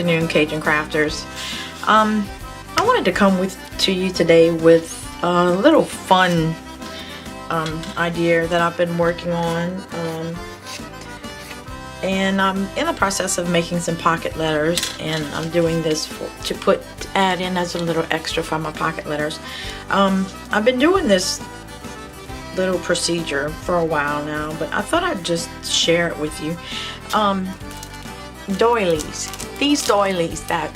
afternoon, Cajun crafters. I wanted to come to you today with a little fun idea that I've been working on, and I'm in the process of making some pocket letters, and I'm doing this to add in as a little extra for my pocket letters. I've been doing this little procedure for a while now, but I thought I'd just share it with you. Doilies, these doilies that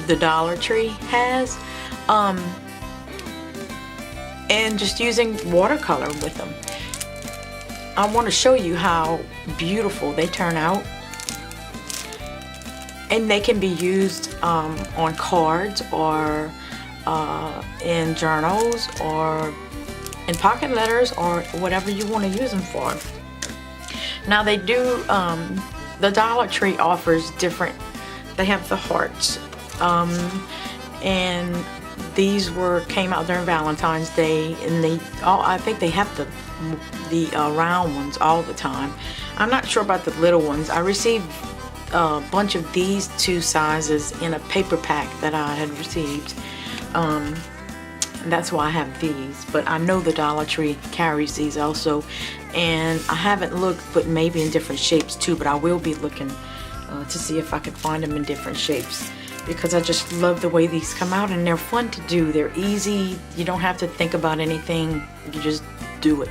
the Dollar Tree has, and just using watercolor with them. I want to show you how beautiful they turn out, and they can be used on cards, or in journals, or in pocket letters, or whatever you want to use them for. Now they do, the Dollar Tree offers different, they have the hearts, and these came out during Valentine's Day, and I think they have the round ones all the time. I'm not sure about the little ones. I received a bunch of these two sizes in a paper pack that I had received. That's why I have these, but I know the Dollar Tree carries these also, and I haven't looked, but maybe in different shapes too, but I will be looking to see if I can find them in different shapes, because I just love the way these come out, and they're fun to do. They're easy. You don't have to think about anything. You just do it.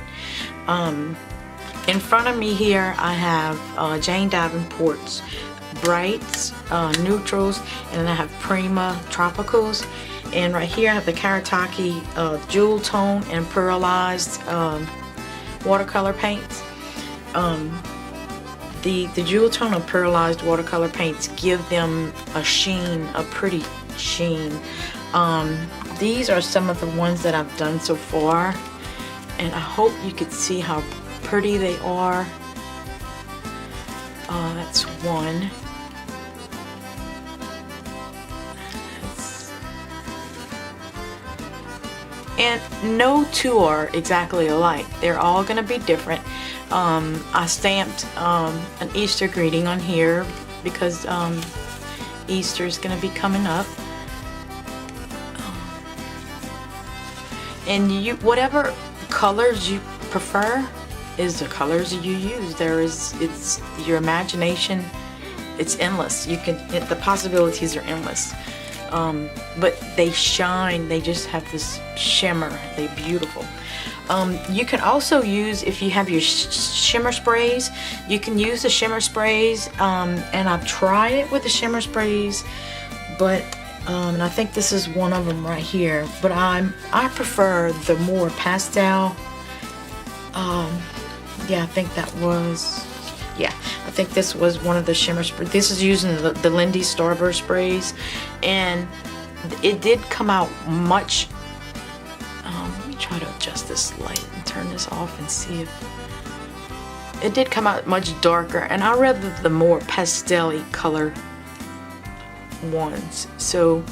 In front of me here I have Jane Davenport's Brights, Neutrals, and then I have Prima Tropicals. And right here I have the Kuretake Jewel Tone and Pearlized watercolor paints. The Jewel Tone and Pearlized watercolor paints give them a sheen, a pretty sheen. These are some of the ones that I've done so far, and I hope you could see how pretty they are. That's one. And no two are exactly alike. They're all going to be different. I stamped an Easter greeting on here because Easter is going to be coming up. And whatever colors you prefer is the colors you use. It's your imagination. It's endless. The possibilities are endless. But they shine. They just have this shimmer. They're beautiful. You can also use, if you have your shimmer sprays, you can use the shimmer sprays, and I've tried it with the shimmer sprays, but and I think this is one of them right here, but I prefer the more pastel. Yeah, I think that was, yeah, I think this was one of the shimmer sprays. This is using the Lindy Starburst sprays, and it did come out much, let me try to adjust this light and turn this off and see if, it did come out much darker, and I rather the more pastel-y color ones. So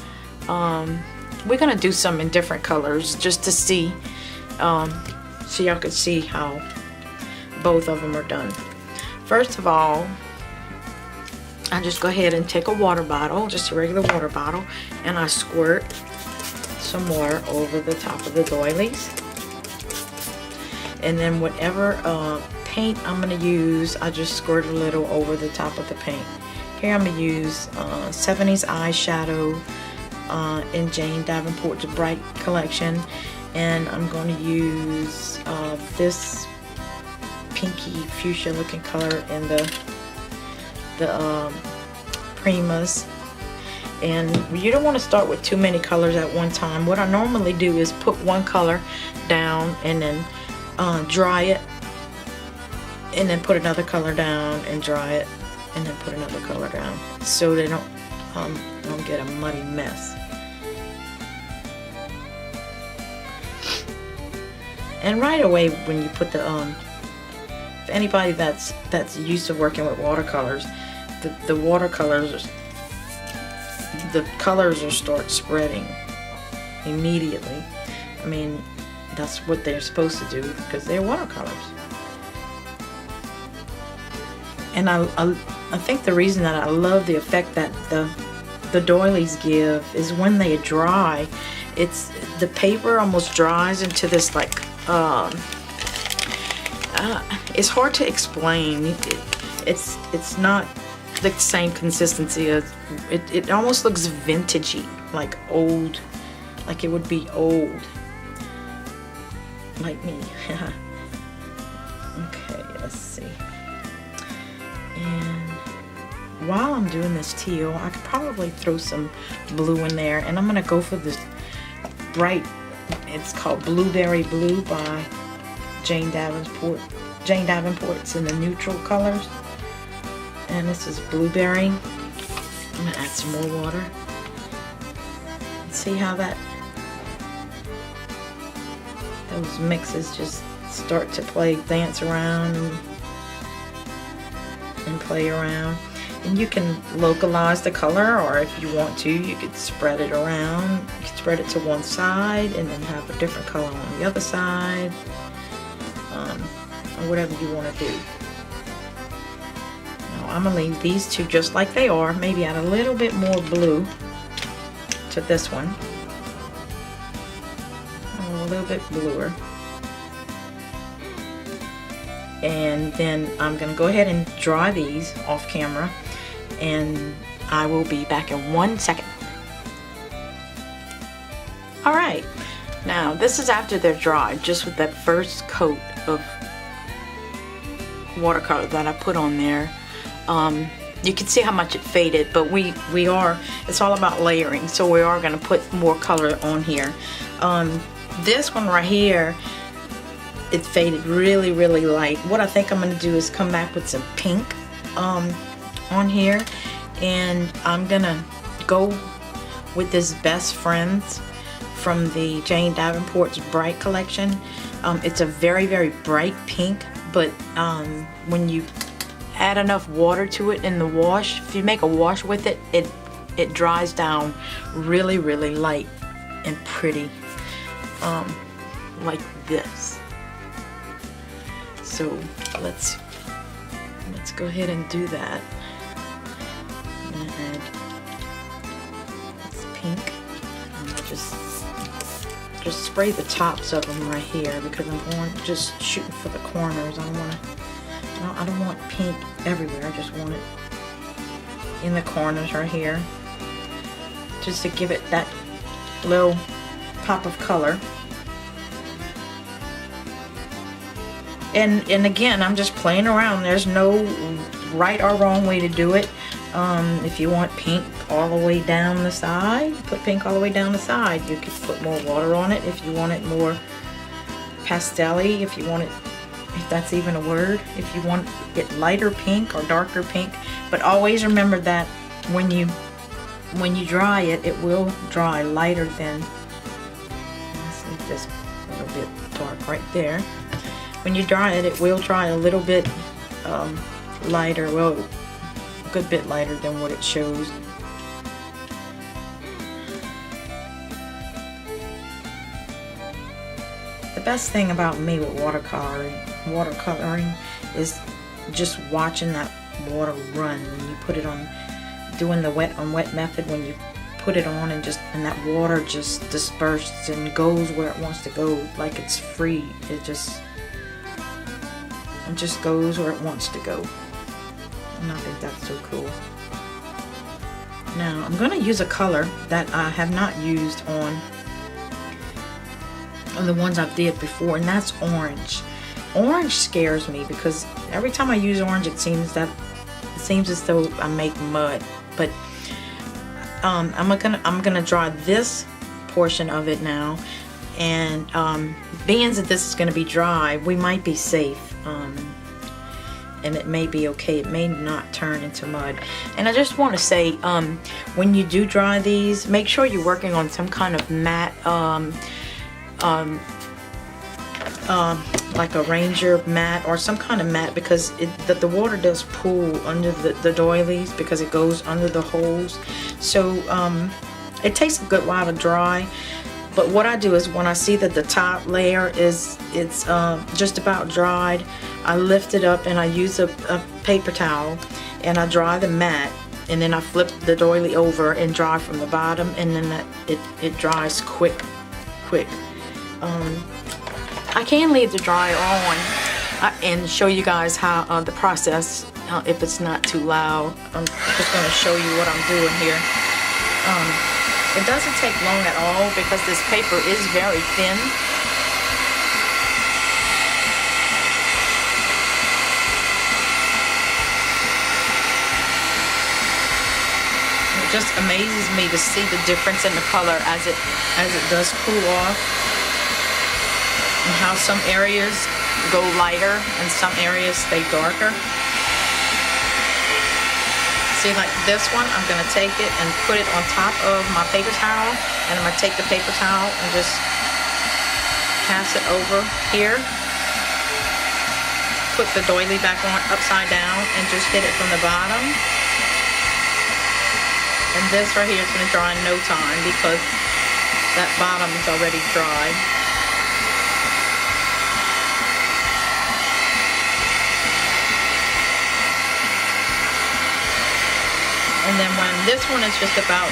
we're gonna do some in different colors just to see, so y'all could see how both of them are done. First of all, I just go ahead and take a water bottle, just a regular water bottle, and I squirt some water over the top of the doilies. And then whatever paint I'm going to use, I just squirt a little over the top of the paint. Here I'm going to use 70s eyeshadow in Jane Davenport's Bright collection. And I'm going to use this pinky fuchsia looking color in the Primas. And you don't want to start with too many colors at one time. What I normally do is put one color down and then dry it, and then put another color down and dry it, and then put another color down, so they don't get a muddy mess. And right away when you put the if anybody that's used to working with watercolors, the watercolors, the colors will start spreading immediately. I mean, that's what they're supposed to do because they're watercolors. And I think the reason that I love the effect that the doilies give is when they dry, the paper almost dries into this like it's hard to explain. It's not the same consistency as it almost looks vintagey, like old, like it would be old, like me. Okay, let's see. And while I'm doing this teal, I could probably throw some blue in there, and I'm gonna go for this bright, it's called Blueberry Blue by Jane Davenport. It's in the neutral colors, and this is blueberry. I'm gonna add some more water. See how those mixes just start to dance around and play around. And you can localize the color, or if you want to, you could spread it around. You can spread it to one side and then have a different color on the other side, or whatever you want to do. Now I'm gonna leave these two just like they are, maybe add a little bit more blue to this one, a little bit bluer. And then I'm gonna go ahead and dry these off camera, and I will be back in 1 second. All right, now this is after they're dried, just with that first coat of watercolor that I put on there. You can see how much it faded, but it's all about layering, so we are gonna put more color on here. This one right here, it faded really, really light. What I think I'm gonna do is come back with some pink on here, and I'm gonna go with this Best Friends from the Jane Davenport's Bright collection. It's a very, very bright pink, but when you add enough water to it in the wash, if you make a wash with it, it dries down really, really light and pretty, like this. So let's go ahead and do that. I'm gonna add this pink. I'm gonna just spray the tops of them right here, because I'm just shooting for the corners. I don't want pink everywhere. I just want it in the corners right here, just to give it that little pop of color. And again, I'm just playing around. There's no right or wrong way to do it. If you want pink all the way down the side, put pink all the way down the side. You could put more water on it if you want it more pastel-y, if you want it, if that's even a word, if you want it lighter pink or darker pink. But always remember that when you dry it, it will dry lighter than, let's leave this a little bit dark right there. When you dry it, it will dry a little bit lighter, well, a good bit lighter than what it shows. The best thing about me with watercoloring is just watching that water run when you put it on, doing the wet on wet method, when you put it on and that water just disperses and goes where it wants to go, like it's free. It just goes where it wants to go. And I think that's so cool. Now I'm going to use a color that I have not used on the ones I've did before, and that's orange. Orange scares me because every time I use orange, it seems as though I make mud. But I'm gonna dry this portion of it now, and being that this is gonna be dry, we might be safe. And it may be okay. It may not turn into mud. And I just want to say, when you do dry these, make sure you're working on some kind of matte, like a Ranger mat or some kind of mat, because the water does pool under the doilies because it goes under the holes. So it takes a good while to dry. But what I do is, when I see that the top layer it's just about dried, I lift it up and I use a paper towel and I dry the mat, and then I flip the doily over and dry from the bottom, and then it dries quick. I can leave the dryer on and show you guys how the process, if it's not too loud. I'm just going to show you what I'm doing here. It doesn't take long at all because this paper is very thin. It just amazes me to see the difference in the color as it does cool off, and how some areas go lighter and some areas stay darker. See, like this one, I'm going to take it and put it on top of my paper towel, and I'm going to take the paper towel and just pass it over here, put the doily back on upside down, and just hit it from the bottom. And this right here is going to dry in no time because that bottom is already dry. And then when this one is just about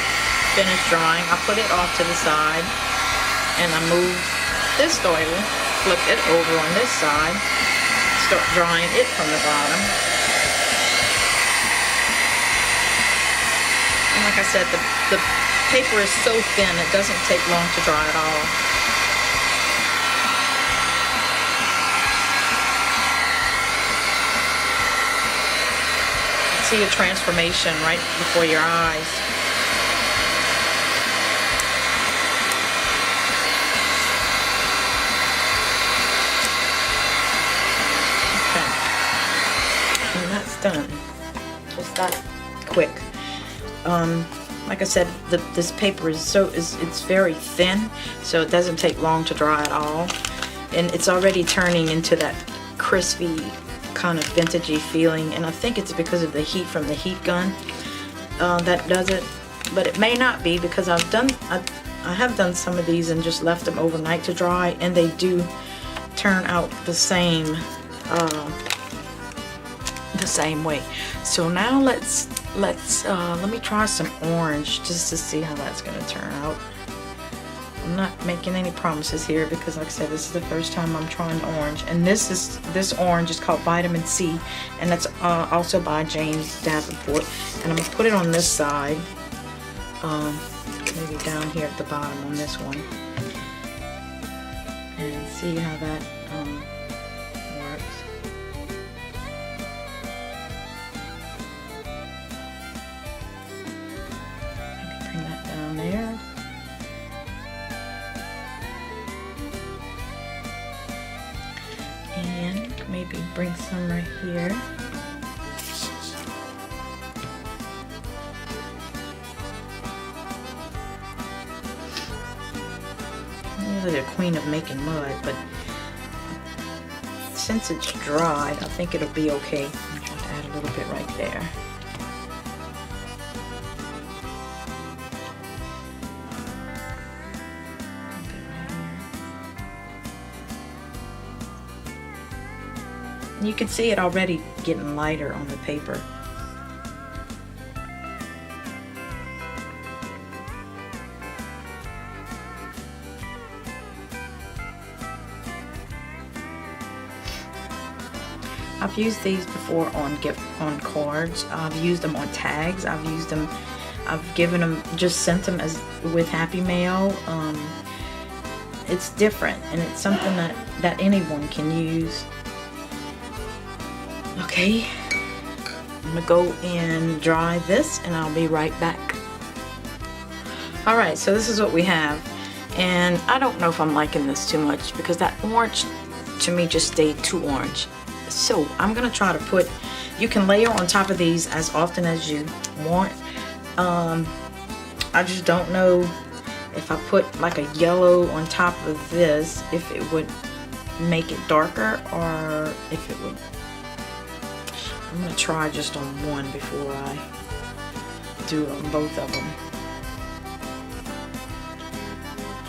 finished drying, I put it off to the side, and I move this doily, flip it over on this side, start drying it from the bottom. And like I said, the paper is so thin, it doesn't take long to dry at all. See a transformation right before your eyes. Okay, and that's done. Just that quick. Like I said, this paper is it's very thin, so it doesn't take long to dry at all, and it's already turning into that crispy kind of vintagey feeling, and I think it's because of the heat from the heat gun that does it, but it may not be, because I have done some of these and just left them overnight to dry, and they do turn out the same way. So now let me try some orange just to see how that's going to turn out. I'm not making any promises here because, like I said, this is the first time I'm trying orange, and this orange is called Vitamin C, and that's also by James Davenport. And I'm gonna put it on this side, maybe down here at the bottom on this one, and see how that works. Maybe bring that down there. And maybe bring some right here. I'm usually the queen of making mud, but since it's dried, I think it'll be okay. I'm trying to add a little bit right there. You can see it already getting lighter on the paper. I've used these before on cards. I've used them on tags. I've given them, just sent them as with Happy Mail. It's different, and it's something that anyone can use. Okay, I'm gonna go and dry this, and I'll be right back. Alright, so this is what we have, and I don't know if I'm liking this too much because that orange to me just stayed too orange. So I'm gonna try to put, you can layer on top of these as often as you want. I just don't know if I put like a yellow on top of this, if it would make it darker, or if it would. I'm gonna try just on one before I do on both of them.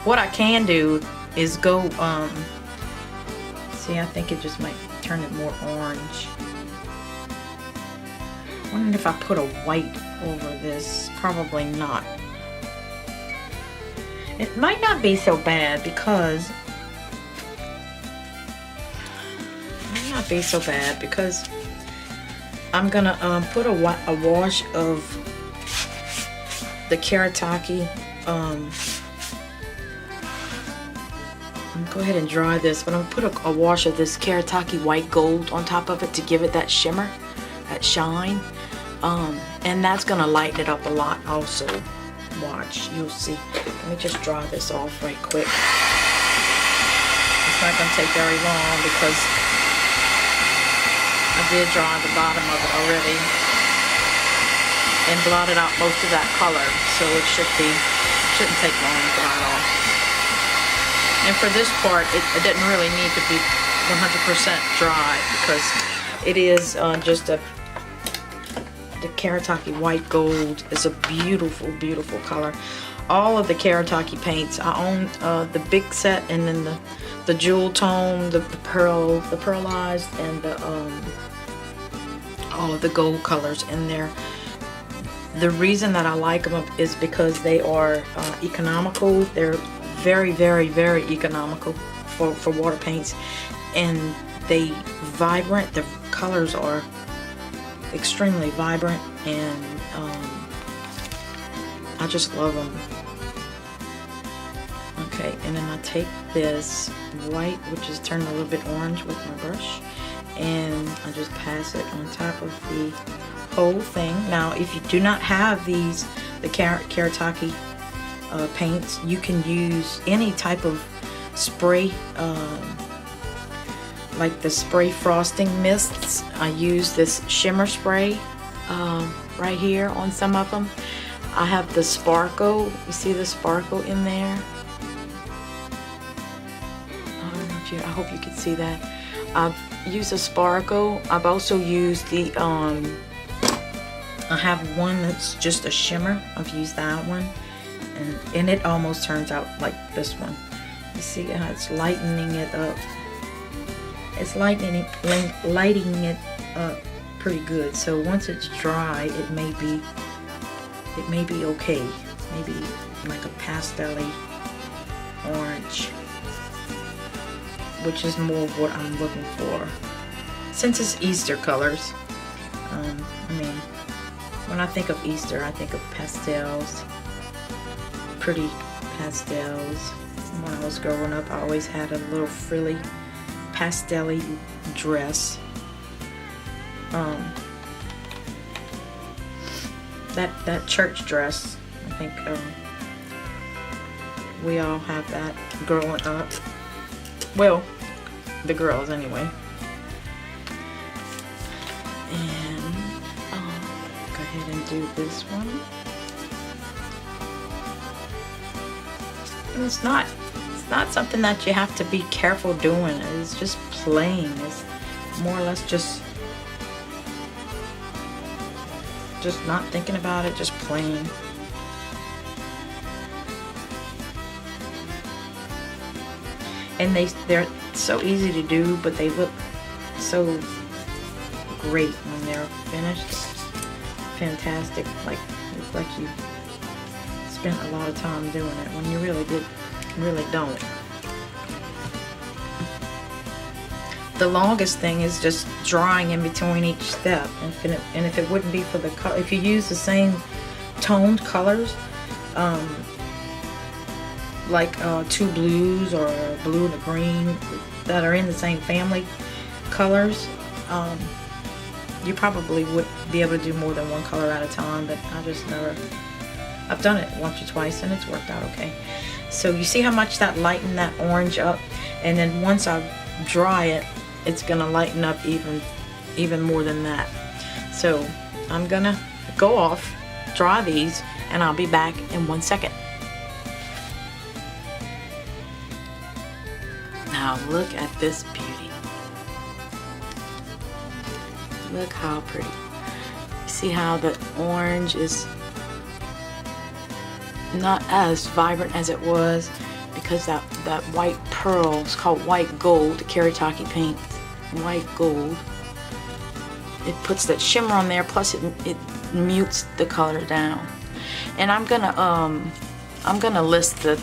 What I can do is go, see, I think it just might turn it more orange. wondering if I put a white over this. Probably not. It might not be so bad because I'm gonna put a wash of the Kuretake. Go ahead and dry this, but I'm gonna put a wash of this Kuretake white gold on top of it to give it that shimmer, that shine, and that's gonna lighten it up a lot also. Watch, you'll see. Let me just dry this off right quick. It's not gonna take very long because I did dry the bottom of it already and blotted out most of that color, so it shouldn't take long to dry it off. And for this part, it didn't really need to be 100% dry because it is just the Kuretake white gold is a beautiful, beautiful color. All of the Kuretake paints, I own the big set and then the jewel tone, the pearlized, and all of the gold colors in there. The reason that I like them is because they are economical. They're very, very, very economical for water paints, and they vibrant. The colors are extremely vibrant, and I just love them. Okay, and then I take this white, which is turned a little bit orange with my brush, and I just pass it on top of the whole thing. Now, if you do not have the Kuretake paints, you can use any type of spray, like the spray frosting mists. I use this shimmer spray right here on some of them. I have the sparkle. You see the sparkle in there? I don't know if I hope you can see that. I've used a sparkle. I've also used the I have one that's just a shimmer. I've used that one, and it almost turns out like this one. You see how it's lightening it up. It's lighting it up pretty good. So once it's dry, it may be okay. Maybe like a pastel-y orange, which is more of what I'm looking for. Since it's Easter colors, I mean, when I think of Easter, I think of pastels, pretty pastels. When I was growing up, I always had a little frilly pastel-y dress. That church dress, I think we all have that growing up. Well, the girls anyway. And go ahead and do this one. And it's not something that you have to be careful doing. It's just plain. It's more or less just not thinking about it, just plain. And they're so easy to do, but they look so great when they're finished. Fantastic. Like you spent a lot of time doing it when you really don't. The longest thing is just drawing in between each step, and if it wouldn't be for the color, if you use the same toned colors, like two blues or a blue and a green that are in the same family colors, you probably would be able to do more than one color at a time, but I've done it once or twice and it's worked out okay. So you see how much that lightened that orange up, and then once I dry it, it's gonna lighten up even more than that. So I'm gonna go off, dry these, and I'll be back in 1 second. Now look at this beauty. Look how pretty. See how the orange is not as vibrant as it was because that white pearl is called white gold, the Kuretake paint, white gold. it puts that shimmer on there, plus it mutes the color down. And I'm gonna list the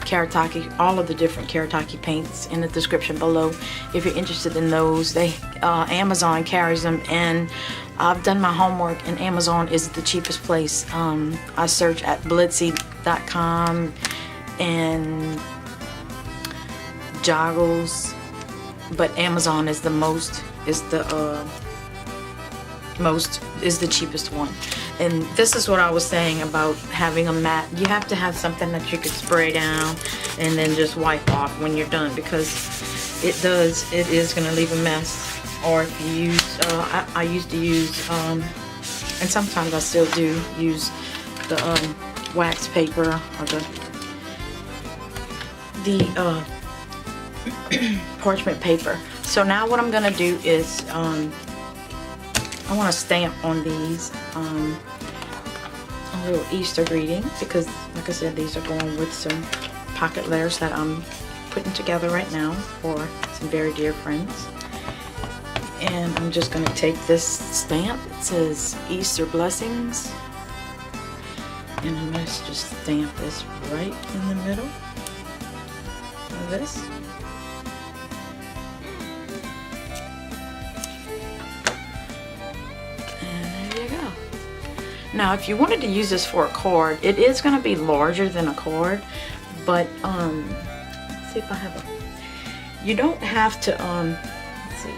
Kuretake, all of the different Kuretake paints in the description below if you're interested in those. They Amazon carries them, and I've done my homework, and Amazon is the cheapest place. I search at blitsy.com and Joggles, but Amazon is the cheapest one. And this is what I was saying about having a mat. You have to have something that you could spray down and then just wipe off when you're done, because it is going to leave a mess. Or if you use, I used to use, and sometimes I still do use the wax paper or the parchment paper. So now what I'm going to do is, I want to stamp on these a little Easter greeting, because like I said, these are going with some pocket letters that I'm putting together right now for some very dear friends. And I'm just going to take this stamp. It says Easter blessings, and I'm going to just stamp this right in the middle of this. Now, if you wanted to use this for a card, it is going to be larger than a card, but let's see if I have a. You don't have to. Let's see.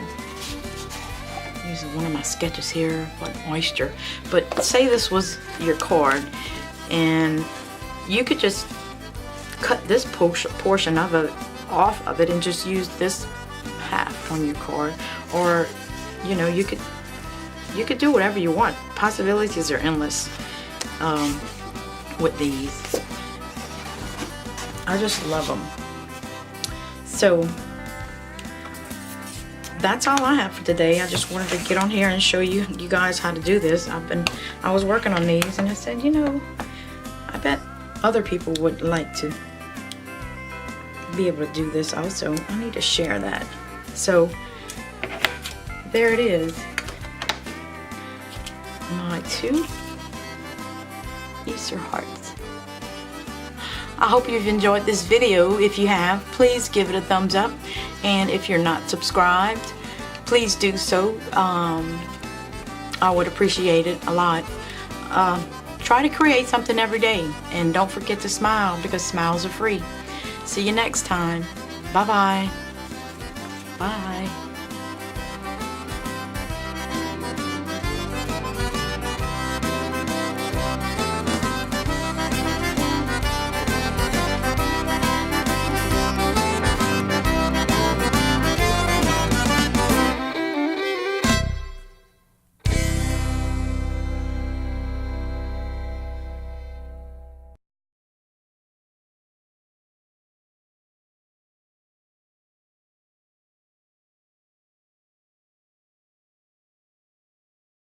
I'm using one of my sketches here, like moisture. But say this was your card, and you could just cut this portion of it off of it and just use this half on your card, or you know, you could do whatever you want. Possibilities are endless with these. I just love them. So that's all I have for today. I just wanted to get on here and show you guys how to do this. I was working on these, and I said, you know, I bet other people would like to be able to do this also. I need to share that. So there it is. My 2 Easter hearts. I hope you've enjoyed this video. If you have, please give it a thumbs up, and if you're not subscribed, please do so. I would appreciate it a lot. Try to create something every day, and don't forget to smile, because smiles are free. See you next time. Bye-bye. Bye.